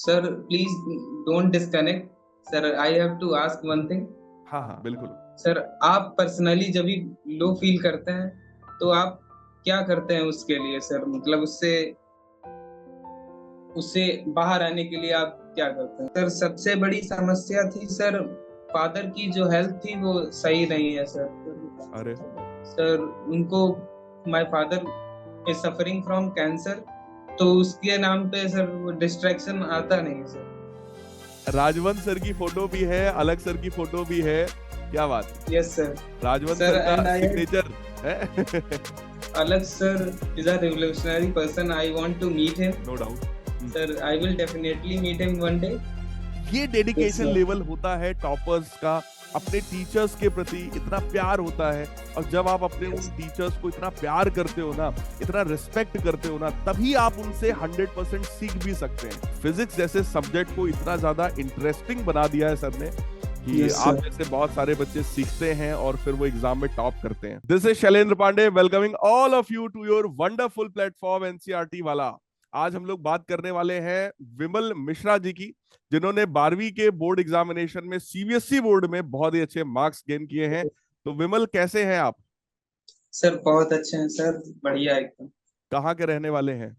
Sir please don't disconnect. Sir I have to ask one thing. हाँ हाँ बिल्कुल। Sir आप पर्सनली जब भी लो फील करते हैं तो आप क्या करते हैं उसके लिए सर, मतलब उससे उससे बाहर आने के लिए आप क्या करते हैं? सर सबसे बड़ी समस्या थी सर, फादर की जो हेल्थ थी वो सही नहीं है सर। अरे सर उनको, my father is suffering from cancer, तो उसके नाम पे सर वो डिस्ट्रैक्शन आता नहीं है सर। राजवंत सर की फोटो भी है, अलग सर की फोटो भी है, क्या बात है। Yes sir. Rajwant sir sir का एंड आई सिग्नेचर है। Alex sir is a revolutionary person. I want to meet him. No doubt. Sir, I will definitely meet him one day. ये Yes डेडिकेशन sir. लेवल होता है toppers का, अपने teachers के प्रति इतना प्यार होता है। और जब आप अपने उन टीचर्स को इतना प्यार करते हो ना, इतना रिस्पेक्ट करते हो ना, तभी आप उनसे 100% सीख भी सकते हैं। फिजिक्स जैसे सब्जेक्ट को इतना ज्यादा इंटरेस्टिंग बना दिया है सर ने कि Yes आप sir. जैसे बहुत सारे बच्चे सीखते हैं और फिर वो एग्जाम में टॉप करते हैं। This is Shailendra Pandey welcoming all of you to your wonderful platform NCERT वाला। आज हम लोग बात करने वाले हैं विमल मिश्रा जी की, जिन्होंने 12वीं के बोर्ड एग्जामिनेशन में सीबीएसई बोर्ड में बहुत ही अच्छे मार्क्स गेन किए हैं। तो विमल कैसे हैं आप? सर बहुत अच्छे हैं सर, बढ़िया एकदम। कहाँ के रहने वाले हैं?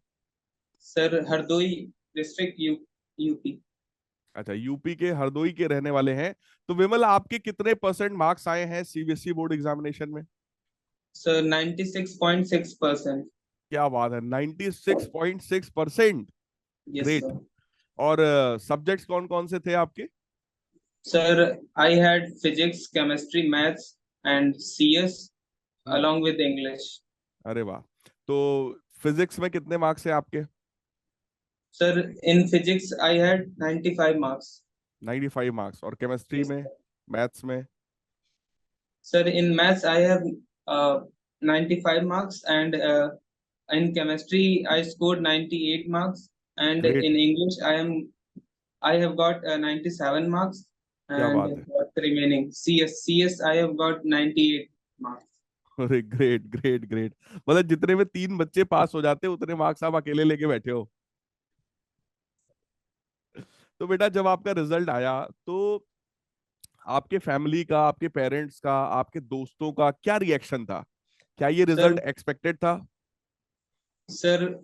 Sir Hardoi district UP. अच्छा, यूपी के हरदोई के रहने वाले हैं। तो विमल, आपके कितने परसेंट मार्क्स आए हैं सीबीएसई बोर्ड एग्जामिनेशन में? सर 96.6%। क्या बात है, 96.6%। Yes great. सर। और सब्जेक्ट्स कौन कौन से थे आपके? Sir I had physics, chemistry, maths and CS hmm. along with English. अरे वाह। तो फिजिक्स में कितने मार्क्स हैं आपके? Sir, in physics I had 95 marks. 95 marks. और केमिस्ट्री Yes, में, sir. मैथ्स में? Sir, in maths I have 95 marks, and in chemistry I scored 98 marks, and great. in English I have got 97 marks, क्या and बात है। the remaining CS I have got 98 marks. अरे great great great. मतलब जितने में 3 बच्चे पास हो जाते हैं, उतने मार्क्स आप अकेले लेके बैठे हो। तो बेटा, जब आपका रिजल्ट आया तो आपके फैमिली का, आपके पेरेंट्स का, आपके दोस्तों का क्या रिएक्शन था? क्या ये रिजल्ट Sir, एक्सपेक्टेड था? sir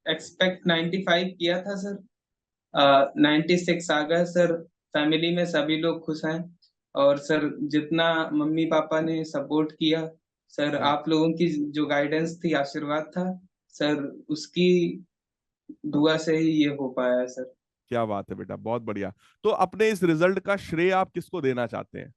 expect 95 किया था सर, 96 आ गए सर। फैमिली में सभी लोग खुश हैं, और सर जितना मम्मी पापा ने सपोर्ट किया, सर हम्म। आप लोगों की जो गाइडेंस थी, आशीर्वाद था सर, उसकी दुआ से ही ये हो पाया है सर। क्या बात है बेटा, बहुत बढ़िया। तो अपने इस रिजल्ट का श्रेय आप किसको देना चाहते हैं?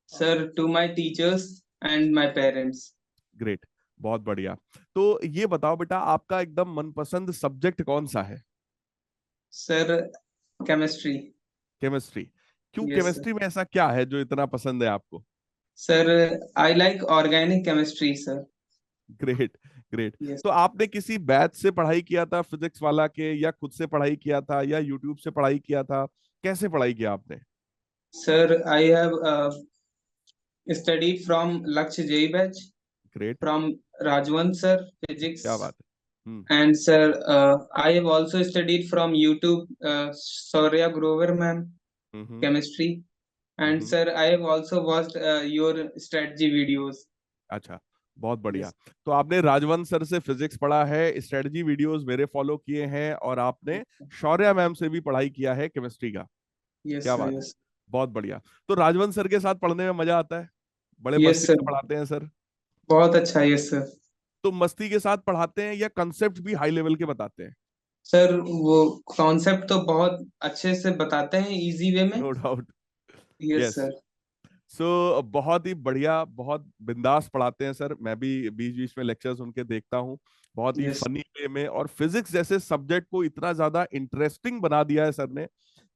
Sir to my teachers and my parents. Great, बहुत बढ़िया। तो ये बताओ बेटा, आपका एकदम मनपसंद सब्जेक्ट कौन सा है? Sir chemistry. केमिस्ट्री। क्यों यस सर। केमिस्ट्री में ऐसा क्या है जो इतना पसंद है आपको? Sir I like organic chemistry sir. Great great. Yes तो आपने किसी बैच से पढ़ाई किया था फिजिक्स वाला के, या खुद से पढ़ाई किया था, या यूट्यूब से पढ़ाई किया था? कैसे पढ़ाई किया आपने? Sir I have studied from Lakshya JE batch, great. from Rajwant sir, physics, क्या बात है। and sir, I have also studied from YouTube, Saurya Grover ma'am, hmm. chemistry, and hmm. sir, I have also watched your strategy videos. अच्छा, बहुत बढ़िया। Yes, तो आपने Rajwant sir से physics पढ़ा है, स्ट्रेटजी वीडियोस मेरे फॉलो किए हैं, और आपने शौर्या मैम से भी पढ़ाई किया है केमिस्ट्री का। yes क्या sir, बात है, yes, बहुत बढ़िया। तो राजवंत सर के साथ पढ़ने में मजा आता है? बड़े yes मस्ती sir, से पढ़ाते हैं सर? बहुत अच्छा, yes sir. तो मस्ती के साथ पढ़ाते हैं या कंसेप्ट भी हाई लेवल के बताते हैं? सर वो कॉन्सेप्ट तो बहुत अच्छे से बताते हैं, इजी वे में। No doubt. Yes yes. Sir. So बहुत ही बढ़िया, बहुत बिंदास पढ़ाते हैं सर। मैं भी बीच बीच में लेक्चर्स उनके देखता हूँ, बहुत ही यस फनी वे में। और फिजिक्स जैसे सब्जेक्ट को इतना ज्यादा इंटरेस्टिंग बना दिया है सर ने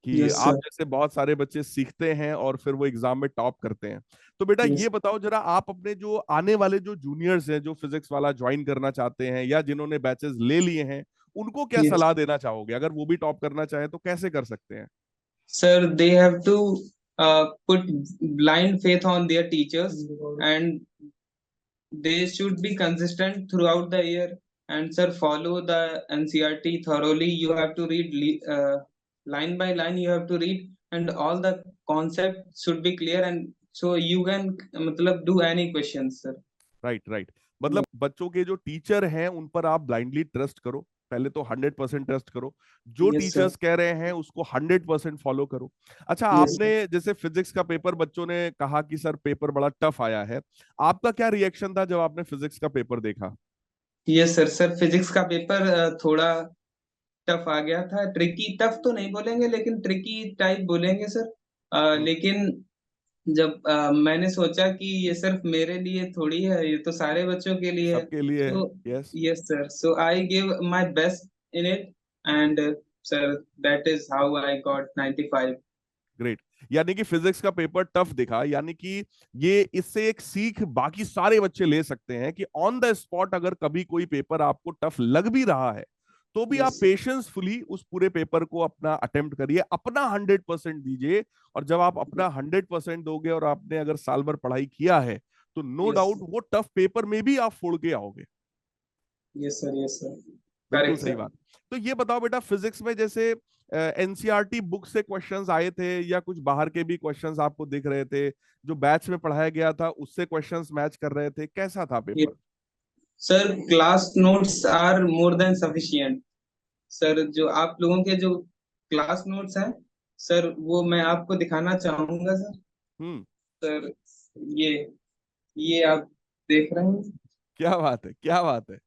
कि यस आप सर। जैसे बहुत सारे बच्चे सीखते हैं और फिर वो एग्जाम में टॉप करते हैं। तो बेटा यस ये बताओ जरा, आप अपने जो आने वाले जो जूनियर्स हैं, जो फिजिक्स वाला ज्वाइन करना चाहते हैं या जिन्होंने बैचेस ले लिए हैं, उनको क्या यस सलाह देना चाहोगे? अगर वो भी टॉप करना चाहें तो कैसे कर सकते हैं? sir, they have to put blind faith on their teachers, and they should be consistent throughout the year, and sir follow the NCRT thoroughly. You have to read line by line you have to read, and all the concept should be clear, and so you can मतलब do any questions, sir. Right right. मतलब बच्चों के जो teacher हैं उन पर आप blindly trust करो, पहले तो 100% ट्रस्ट करो, जो Yes, sir. टीचर्स कह रहे हैं उसको 100% फॉलो करो। अच्छा, Yes, आपने sir. जैसे फिजिक्स का पेपर, बच्चों ने कहा कि सर पेपर बड़ा टफ आया है, आपका क्या रिएक्शन था जब आपने फिजिक्स का पेपर देखा? Yes, sir. सर फिजिक्स का पेपर थोड़ा टफ आ गया था, ट्रिकी, टफ तो नहीं बोलेंगे लेकिन ट्रिकी टाइप बोलेंगे सर। हम्म, लेकिन जब मैंने सोचा कि ये सिर्फ मेरे लिए थोड़ी है, ये तो सारे बच्चों के लिए है, सबके लिए है। So yes. Yes sir, so I give my best in it, and sir that is how I got 95। Great. यानी कि फिजिक्स का पेपर टफ दिखा, यानी कि ये इससे एक सीख बाकी सारे बच्चे ले सकते हैं कि ऑन द स्पॉट अगर कभी कोई पेपर आपको टफ लग भी रहा है तो भी आप यस पेशेंसफुली उस पूरे पेपर को अपना अटेम्प्ट करिए, अपना 100% दीजिए। और जब आप अपना 100% दोगे और आपने अगर साल भर पढ़ाई किया है तो नो यस डाउट वो टफ पेपर में भी आप फोड़ के आओगे। यस सर, यस सर, बिल्कुल करेक्ट सही सर। बात। तो ये बताओ बेटा, फिजिक्स में जैसे एनसीईआरटी बुक से क्वेश्चंस आए थे या कुछ बाहर के भी क्वेश्चंस आपको दिख रहे थे, जो बैच में पढ़ाया गया था उससे क्वेश्चंस मैच कर रहे थे, कैसा था paper? Sir class notes are more than sufficient. Sir जो आप लोगों के जो क्लास नोट्स हैं सर, वो मैं आपको दिखाना चाहूंगा सर। हम्म। सर ये ये आप देख रहे हैं। क्या बात है, क्या बात है।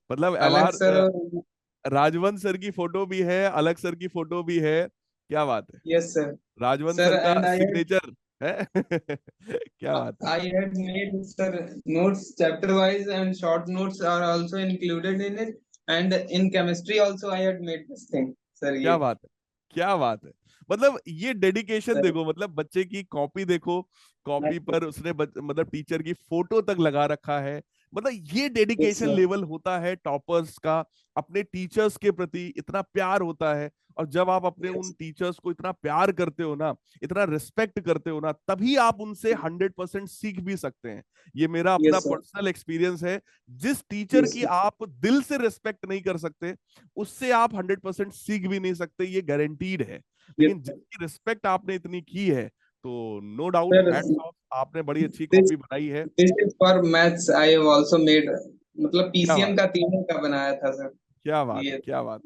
मतलब अलग हमार सर। राजवंत सर की फोटो भी है, अलग सर की फोटो भी है। क्या बात है। Yes sir. Rajwant sir sir का एंड सिग्नेचर है। क्या बात है। I had made sir notes chapter wise, and short notes are also included in it, and in chemistry also I had made this thing sir, क्या ये बात है, क्या बात है। मतलब ये डेडिकेशन सर। देखो, मतलब बच्चे की कॉपी देखो, कॉपी पर उसने मतलब टीचर की फोटो तक लगा रखा है। मतलब ये यस डेडिकेशन सर, लेवल होता है टॉपर्स का, अपने टीचर्स के प्रति इतना प्यार होता है। और जब आप अपने उन यस टीचर्स को इतना प्यार करते हो ना, इतना रिस्पेक्ट करते हो ना, तभी आप उनसे 100% सीख भी सकते हैं। ये मेरा अपना यस सर, पर्सनल एक्सपीरियंस है। जिस टीचर यस की सर, आप दिल से रिस्पेक्ट नहीं कर सकते, उससे आप 100% सीख भी नहीं सकते, ये गारंटीड है। यस लेकिन सर। जिसकी रिस्पेक्ट आपने इतनी की है तो no doubt sir hats off, आपने बड़ी अच्छी दिस कॉपी बनाई है। This is for maths I have also made, मतलब क्या पीसीएम बात, का तीनों का बनाया था सर क्या बात है, ये। क्या बात।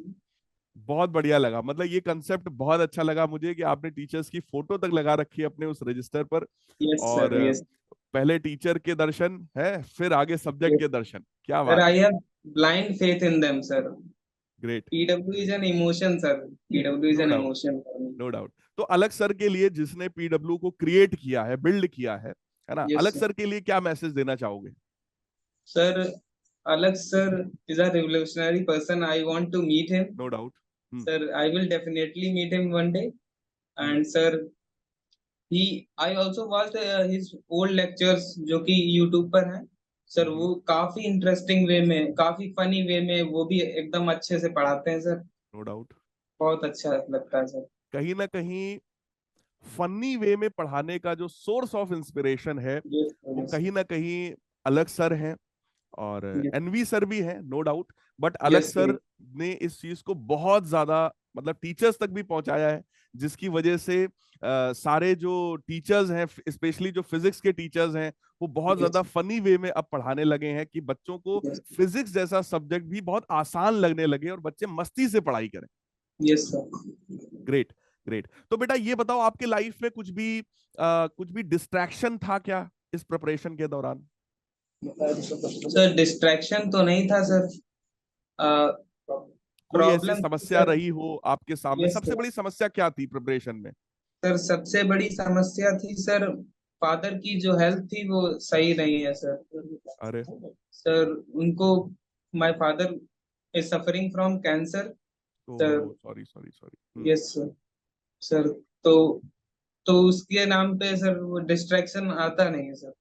बहुत बढ़िया लगा, मतलब ये कंसेप्ट बहुत अच्छा लगा मुझे कि आपने टीचर्स की फोटो तक लगा रखी है अपने उस रजिस्टर पर। यस और सर, यस पहले टीचर के दर्शन है, फिर आगे सब्जेक्ट यस के दर्शन। क्या सर, बात है। I have blind faith in them sir. Great. PW is an emotion sir, PW is no an doubt, emotion. No doubt. तो अलग सर के लिए, जिसने पीडब्ल्यू को क्रिएट किया है, बिल्ड किया है ना, यस अलग सर। सर के लिए क्या मैसेज देना चाहोगे? Sir Alex sir is a revolutionary person. I want to meet him. No doubt. Hmm. Sir, I will definitely meet him one day. Hmm. And sir, I also watched his old lectures जो कि YouTube पर हैं। Sir हम्म। वो काफी interesting way में, काफी funny way में, वो भी एकदम अच्छे से पढ़ाते हैं सर। No doubt. बहुत अच्छा लगता है सर। कहीं ना कहीं फनी वे में पढ़ाने का जो सोर्स ऑफ इंस्पिरेशन है यस वो यस कहीं ना कहीं अलग सर हैं। और एनवी सर भी हैं, नो डाउट। बट अलग यस सर ने इस चीज को बहुत ज्यादा, मतलब टीचर्स तक भी पहुंचाया है, जिसकी वजह से सारे जो टीचर्स हैं, स्पेशली जो फिजिक्स के टीचर्स हैं, वो बहुत ज्यादा यस फनी वे में अब पढ़ाने लगे हैं कि बच्चों को यस फिजिक्स जैसा सब्जेक्ट भी बहुत आसान लगने लगे और बच्चे मस्ती से पढ़ाई करें। Yes sir. Great, great. तो बेटा ये बताओ, आपके लाइफ में कुछ भी डिस्ट्रैक्शन था क्या इस प्रिपरेशन के दौरान? सर डिस्ट्रैक्शन तो नहीं था सर। कोई ऐसी प्रॉब्लम समस्या सर। रही हो आपके सामने? यस सबसे बड़ी समस्या क्या थी प्रिपरेशन में? सर, सबसे बड़ी समस्या थी सर, फादर की जो हेल्थ थी वो सही नहीं है सर। अरे। सर उनको, my father is suffering from cancer sir. ओहो, sorry sorry sorry. Yes sir. Sir तो तो उसके नाम पे सर वो डिस्ट्रैक्शन आता नहीं है सर।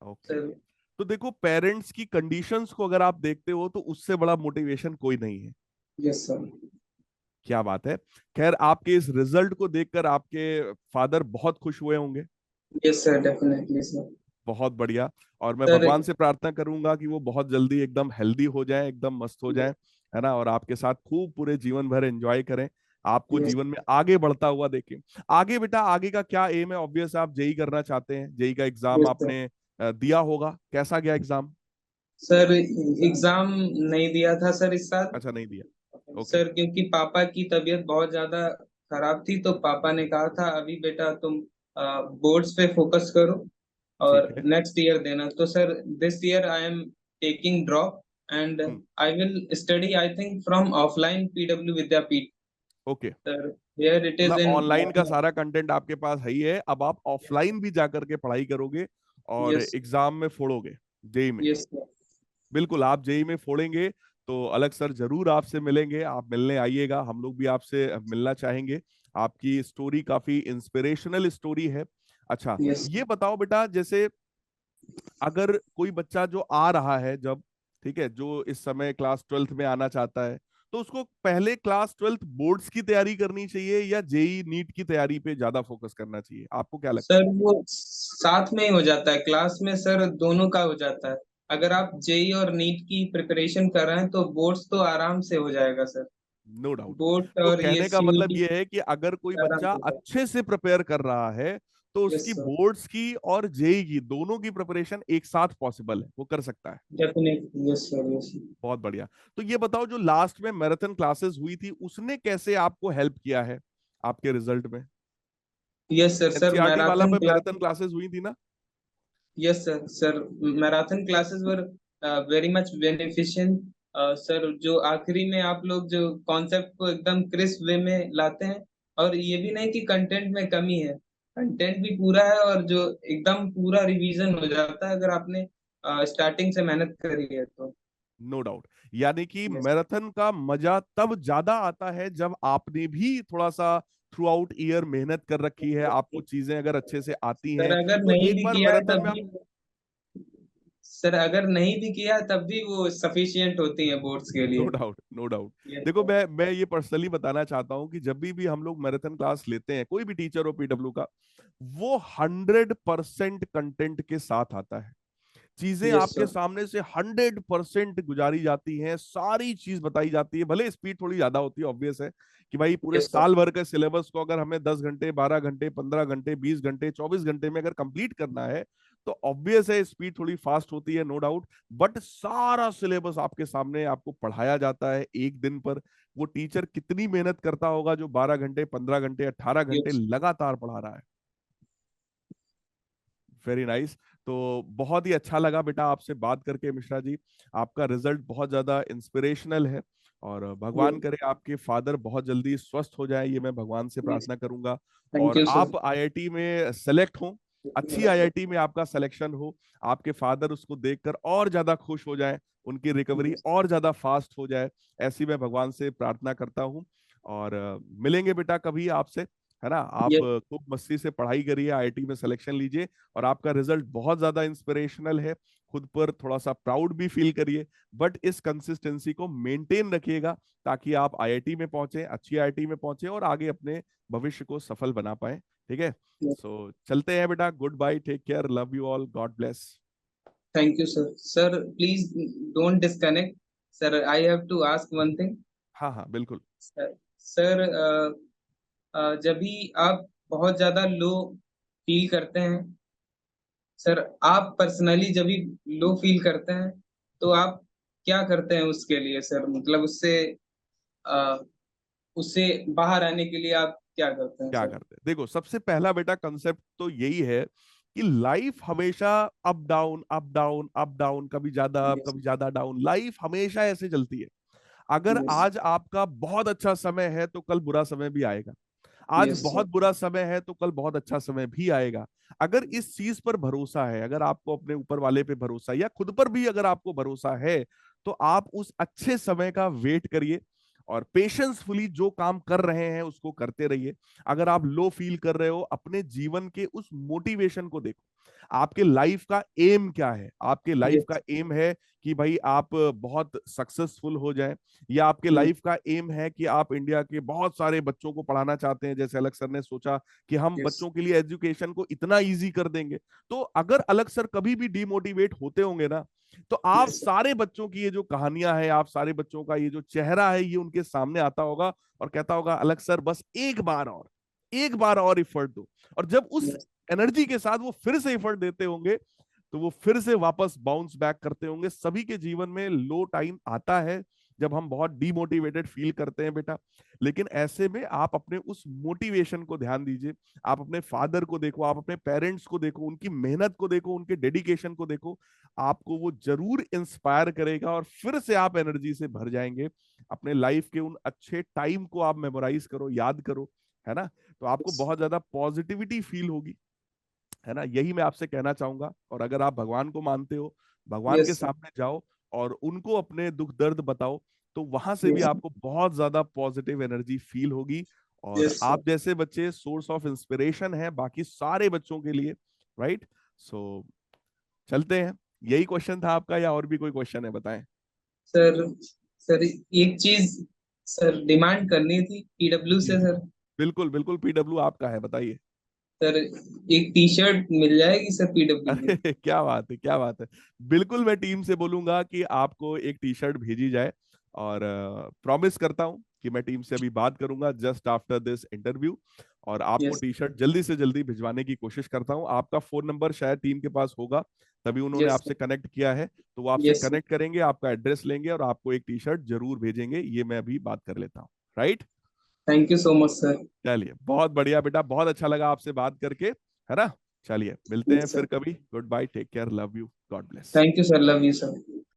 ओके। सर तो देखो, पेरेंट्स की कंडीशंस को अगर आप देखते हो तो उससे बड़ा मोटिवेशन कोई नहीं है। Yes sir. क्या बात है। खैर, आपके इस रिजल्ट को देखकर आपके फादर बहुत खुश हुए होंगे। Yes sir, definitely sir. बहुत बढ़िया। और मैं सर भगवान से प्रार्थना करूंगा कि वो बहुत जल्दी एकदम हेल्दी हो जाए, एकदम मस्त हो जाए, है ना, और आपके साथ खूब पूरे जीवन भर एंजॉय करें। आपको यस जीवन में आगे बढ़ता हुआ देखें। आगे बेटा, आगे का क्या एम है? ऑब्वियस आप जेई करना चाहते हैं, जेई का एग्जाम यस सर। आपने दिया होगा, कैसा गया एग्जाम? सर एग्जाम नहीं दिया था सर इस साल। अच्छा, नहीं दिया। ओके। सर क्योंकि पापा की तबीयत बहुत ज्यादा खराब थी, तो पापा ने कहा था अभी बेटा तुम बोर्ड्स पे फोकस करो ठीक और है। नेक्स्ट ईयर देना। तो sir this year I am taking drop and hmm. I will study I think from offline PW Vidyapeeth. Okay. Sir here it is मतलब इन ऑनलाइन का लखनऊ। सारा कंटेंट आपके पास है ही है, अब आप ऑफलाइन भी जाकर के पढ़ाई करोगे और यस एग्जाम में फोड़ोगे, जेई में। Yes sir. बिल्कुल, आप जेई में फोड़ेंगे तो अलग सर जरूर आपसे मिलेंगे, आप मिलने आइएगा, हम लोग भी आपसे मिलना चाहेंगे। आपकी स्टोरी काफी इंस्पिरेशनल स्टोरी है। अच्छा, यस ये बताओ बेटा, जैसे अगर कोई बच्चा जो आ रहा है, जब ठीक है, जो इस समय क्लास 12th में आना चाहता है, तो उसको पहले क्लास 12th बोर्ड्स की तैयारी करनी चाहिए या जेई नीट की तैयारी पे ज्यादा फोकस करना चाहिए? आपको क्या लगता सर है? वो साथ में ही हो जाता है क्लास में सर, दोनों का हो जाता है। अगर आप जेई और नीट की प्रिपरेशन कर रहे हैं तो बोर्ड्स तो आराम से हो जाएगा सर। No doubt. बोर्ड तो और ये कहने का मतलब सीयूईटी ये है कि अगर कोई आराम बच्चा से होता है। अच्छे से प्रिपेयर कर रहा है तो यस उसकी सर। बोर्ड्स की और जेई की, दोनों की प्रिपरेशन एक साथ पॉसिबल है, वो कर सकता है। Definitely yes sir yes. बहुत बढ़िया। तो ये बताओ, जो लास्ट में मैराथन क्लासेस हुई थी उसने कैसे आपको हेल्प किया है आपके रिजल्ट में? Yes sir. सर एनसीईआरटी वाला मैराथन पे क्लास। मैराथन क्लासेस हुई थी ना? Yes sir. Sir marathon classes were very much beneficial. Sir जो आखिरी में आप लोग जो कॉन्सेप्ट को एकदम क्रिस्प वे में लाते हैं, और ये भी नहीं कि कंटेंट में कमी है, कंटेंट भी पूरा है, और जो एकदम पूरा रिवीजन हो जाता है अगर आपने स्टार्टिंग से मेहनत करी है तो। No doubt. यानी कि यस मैराथन का मजा तब ज्यादा आता है जब आपने भी थोड़ा सा थ्रू आउट ईयर मेहनत कर रखी है, आपको चीजें अगर अच्छे से आती सर। हैं, अगर तो नहीं एक भी बार किया है मैराथन तब में आप। भी, सर अगर नहीं भी किया है तब भी वो सफिशियंट होती है बोर्ड्स के नो लिए। Doubt, no doubt. यस देखो, सर। मैं ये पर्सनली बताना चाहता हूँ कि जब भी हम लोग मैराथन क्लास लेते हैं, कोई भी टीचर हो पीडब्ल्यू का, वो 100% कंटेंट के साथ आता है। चीजें यस आपके सर। सामने से 100% गुजारी जाती हैं, सारी चीज बताई जाती है, भले स्पीड थोड़ी ज्यादा होती है, ऑब्वियस है कि भाई पूरे यस सर। साल भर के सिलेबस को अगर हमें 10 घंटे, 12 घंटे, 15 घंटे, 20 घंटे, 24 घंटे में अगर कंप्लीट करना है, तो ऑब्वियस है स्पीड थोड़ी फास्ट होती है, नो डाउट। बट सारा सिलेबस आपके सामने आपको पढ़ाया जाता है एक दिन पर। वो टीचर कितनी मेहनत करता होगा जो 12 घंटे, 15 घंटे, 18 घंटे यस लगातार पढ़ा रहा है। Very nice. तो बहुत ही अच्छा लगा बेटा आपसे बात करके मिश्रा जी। आपका रिजल्ट बहुत ज्यादा इंस्पिरेशनल है, और भगवान करे आपके फादर बहुत जल्दी स्वस्थ हो जाए, ये मैं भगवान से यस। प्रार्थना करूंगा। थैंक और यू सर। आप आईआईटी में सेलेक्ट हो, अच्छी आईआईटी में आपका सिलेक्शन हो, आपके फादर उसको देखकर और ज्यादा खुश हो जाए, उनकी रिकवरी और ज्यादा फास्ट हो जाए, ऐसी मैं भगवान से प्रार्थना करता हूँ। और मिलेंगे बेटा कभी आपसे, है ना? आप यस खूब मस्ती से पढ़ाई करिए, आईआईटी में सिलेक्शन लीजिए, और आपका रिजल्ट बहुत ज्यादा इंस्पिरेशनल है। खुद पर थोड़ा सा प्राउड भी फील करिए, बट इस कंसिस्टेंसी को मेंटेन रखिएगा, ताकि आप आईआईटी में पहुंचे, अच्छी आईआईटी में पहुंचे, और आगे अपने भविष्य को सफल बना पाए। ठीक है? यस। सो चलते हैं बेटा, goodbye, take care, love you all, God bless. Thank you sir. Sir please don't disconnect. Sir I have to ask one thing. हाँ हाँ, बिल्कुल। सर सर जब भी आप बहुत ज्यादा लो फील करते हैं, सर आप पर्सनली जब भी लो फील करते हैं तो आप क्या करते हैं उसके लिए सर? मतलब अ, उससे बाहर आने के लिए आप क्या करते हैं क्या सर? करते हैं? देखो, सबसे पहला बेटा कंसेप्ट तो यही है कि लाइफ हमेशा up down, up down, up down, कभी ज्यादा अप, यस कभी ज्यादा डाउन, लाइफ हमेशा ऐसे चलती है। अगर यस आज आपका बहुत अच्छा समय है तो कल बुरा समय भी आएगा, आज यस सर। बहुत बुरा समय है तो कल बहुत अच्छा समय भी आएगा। अगर इस चीज पर भरोसा है, अगर आपको अपने ऊपर वाले पे भरोसा है, या खुद पर भी अगर आपको भरोसा है, तो आप उस अच्छे समय का वेट करिए और पेशेंसफुली जो काम कर रहे हैं उसको करते रहिए। अगर आप लो फील कर रहे हो, अपने जीवन के उस मोटिवेशन को देखो, आपके लाइफ का एम क्या है? आपके लाइफ का यस। एम है कि भाई आप बहुत सक्सेसफुल हो जाएं, या आपके लाइफ का एम है कि आप इंडिया के बहुत सारे बच्चों को पढ़ाना चाहते हैं, जैसे अलग सर ने सोचा कि हम यस। बच्चों के लिए एजुकेशन को इतना इजी कर देंगे। तो अगर अलग सर कभी भी डिमोटिवेट होते होंगे ना, तो आप यस सर। सारे बच्चों की ये जो कहानियां है, आप सारे बच्चों का ये जो चेहरा है, ये उनके सामने आता होगा और कहता होगा अलग सर बस एक बार और इफर्ट दो। और जब उस यस। एनर्जी के साथ वो फिर से इफर्ट देते होंगे, तो वो फिर से वापस बाउंस बैक करते होंगे। सभी के जीवन में लो टाइम आता है जब हम बहुत डीमोटिवेटेड फील करते हैं बेटा, लेकिन ऐसे में आप अपने उस मोटिवेशन को ध्यान दीजिए। आप अपने फादर को देखो, आप अपने पेरेंट्स को देखो, उनकी मेहनत को देखो, उनके डेडिकेशन को देखो। आपको वो जरूर इंस्पायर करेगा और फिर से आप एनर्जी से भर जाएंगे। अपने लाइफ के उन अच्छे टाइम को आप मेमोराइज करो, याद करो, है ना? तो आपको बहुत ज्यादा पॉजिटिविटी फील होगी, है ना? यही मैं आपसे कहना चाहूंगा। और अगर आप भगवान को मानते हो, भगवान के यस सर। सामने जाओ और उनको अपने दुख दर्द बताओ, तो वहां से भी यस। आपको बहुत ज्यादा पॉजिटिव एनर्जी फील होगी। और यस सर। आप जैसे बच्चे सोर्स ऑफ इंस्पिरेशन है बाकी सारे बच्चों के लिए, राइट? सो चलते हैं। यही क्वेश्चन था आपका या और भी कोई क्वेश्चन है? बताएं। सर सर एक चीज सर डिमांड करनी थी पीडब्ल्यू जी से जी, सर। बिल्कुल बिल्कुल, पीडब्ल्यू आपका है, बताइए। सर एक टी शर्ट मिल जाएगी सर पीडब्ल्यू की? अरे क्या बात है, क्या बात है! बिल्कुल, मैं टीम से बोलूंगा कि आपको एक टी शर्ट भेजी जाए। और प्रॉमिस करता हूं कि मैं टीम से अभी बात करूंगा जस्ट आफ्टर दिस इंटरव्यू, और आपको यस। टी शर्ट जल्दी से जल्दी भिजवाने की कोशिश करता हूं। आपका फोन नंबर शायद टीम के पास होगा, तभी उन्होंने यस आपसे कनेक्ट किया है। तो वो आपसे यस। कनेक्ट करेंगे, आपका एड्रेस लेंगे और आपको एक टी शर्ट जरूर भेजेंगे। ये मैं अभी बात कर लेता हूँ, right? Thank you so much sir. चलिए, बहुत बढ़िया बेटा, बहुत अच्छा लगा आपसे बात करके, है ना? चलिए, मिलते हैं यस फिर सर। कभी। Goodbye, take care, love you, God bless. Thank you sir, love you sir.